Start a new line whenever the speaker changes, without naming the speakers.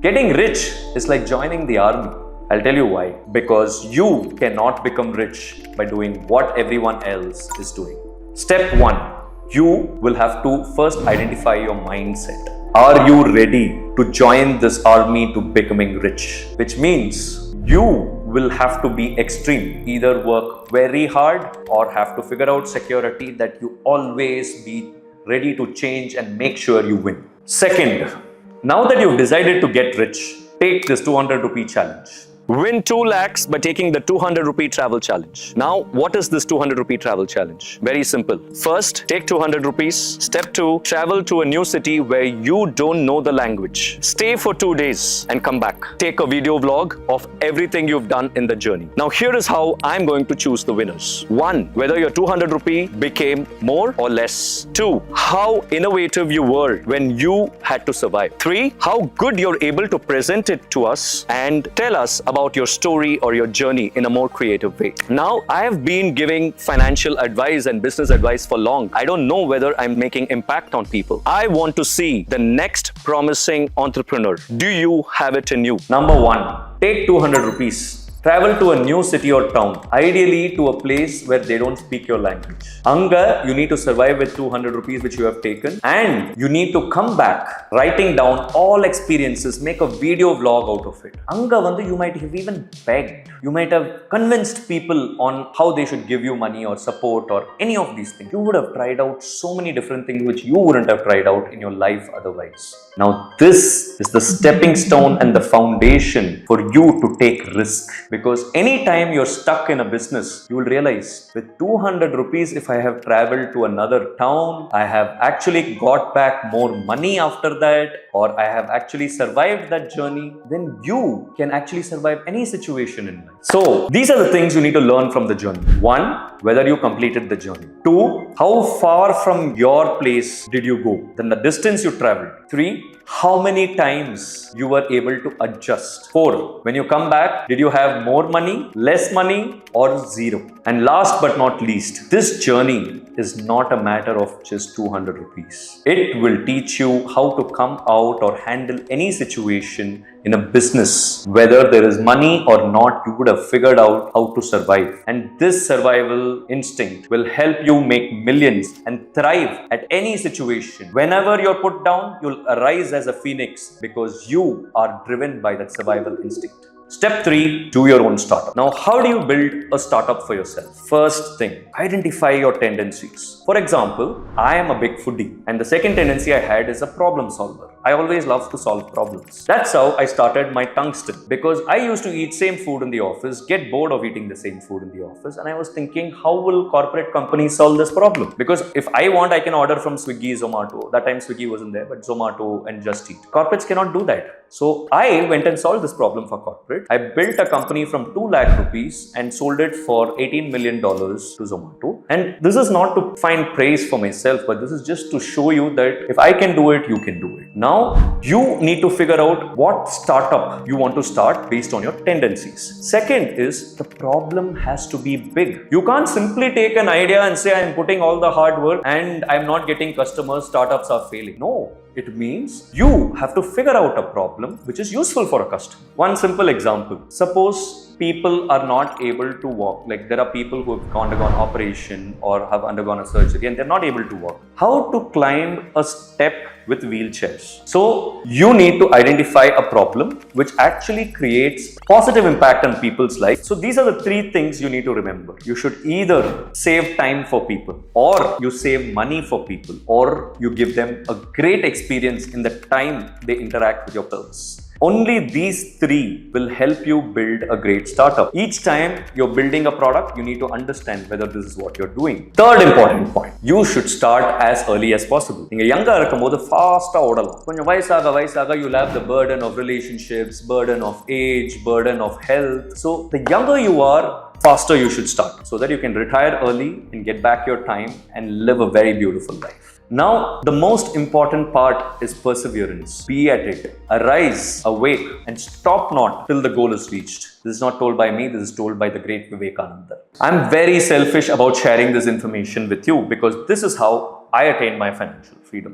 Getting rich is like joining the army. I'll tell you why. Because you cannot become rich by doing what everyone else is doing. Step 1. You will have to first identify your mindset. Are you ready to join this army to becoming rich? Which means you will have to be extreme. Either work very hard or have to figure out security that you always be ready to change and make sure you win. Second, now that you've decided to get rich, take this 200 rupee challenge. Win 2 lakhs by taking the 200 rupee travel challenge. Now, what is this 200 rupee travel challenge? Very simple. First, take 200 rupees. Step 2, travel to a new city where you don't know the language. Stay for 2 days and come back. Take a video vlog of everything you've done in the journey. Now, here is how I'm going to choose the winners. 1, whether your 200 rupee became more or less. 2, how innovative you were when you had to survive. 3, how good you're able to present it to us and tell us about your story or your journey in a more creative way. Now, I have been giving financial advice and business advice for long. I don't know whether I'm making impact on people. I want to see the next promising entrepreneur. Do you have it in you? Number 1, take 200 rupees. Travel to a new city or town, ideally to a place where they don't speak your language. Anga, you need to survive with 200 rupees which you have taken, and you need to come back writing down all experiences, make a video vlog out of it. Anga vandu, you might have even begged. You might have convinced people on how they should give you money or support or any of these things. You would have tried out so many different things which you wouldn't have tried out in your life otherwise. Now, this is the stepping stone and the foundation for you to take risk. Because anytime you're stuck in a business, you will realize with 200 rupees, if I have traveled to another town, I have actually got back more money after that, or I have actually survived that journey, then you can actually survive any situation in life. So these are the things you need to learn from the journey. 1, whether you completed the journey. 2, how far from your place did you go? Then the distance you traveled. 3, how many times you were able to adjust. 4, when you come back, did you have more money, less money, or zero? And last but not least, this journey is not a matter of just 200 rupees. It will teach you how to come out or handle any situation in a business. Whether there is money or not, you would have figured out how to survive. And this survival instinct will help you make millions and thrive at any situation. Whenever you're put down, you'll arise as a phoenix because you are driven by that survival instinct. Step 3, do your own startup. Now, how do you build a startup for yourself? First thing, identify your tendencies. For example, I am a big foodie, and the second tendency I had is a problem solver. I always love to solve problems. That's how I started my tungsten, because I used to eat same food in the office, get bored of eating the same food in the office, and I was thinking, how will corporate companies solve this problem? Because if I want, I can order from Swiggy, Zomato. That time Swiggy wasn't there, but Zomato and Just Eat. Corporates cannot do that. So I went and solved this problem for corporate. I built a company from 2 lakh rupees and sold it for $18 million to Zomato. And this is not to find praise for myself, but this is just to show you that if I can do it, you can do it. Now, you need to figure out what startup you want to start based on your tendencies. Second is the problem has to be big. You can't simply take an idea and say, I'm putting all the hard work and I'm not getting customers, startups are failing. No. It means you have to figure out a problem which is useful for a customer. One simple example. Suppose people are not able to walk. Like there are people who have undergone operation or have undergone a surgery and they're not able to walk. How to climb a step with wheelchairs? So you need to identify a problem which actually creates positive impact on people's life. So these are the 3 things you need to remember. You should either save time for people, or you save money for people, or you give them a great experience in the time they interact with your service. Only these 3 will help you build a great startup. Each time you're building a product, you need to understand whether this is what you're doing. Third important point, you should start as early as possible. You're younger, fast you'll have the burden of relationships, burden of age, burden of health. So the younger you are, faster you should start so that you can retire early and get back your time and live a very beautiful life. Now, the most important part is perseverance. Be at it. Arise, awake, and stop not till the goal is reached. This is not told by me, this is told by the great Vivekananda. I'm very selfish about sharing this information with you because this is how I attained my financial freedom.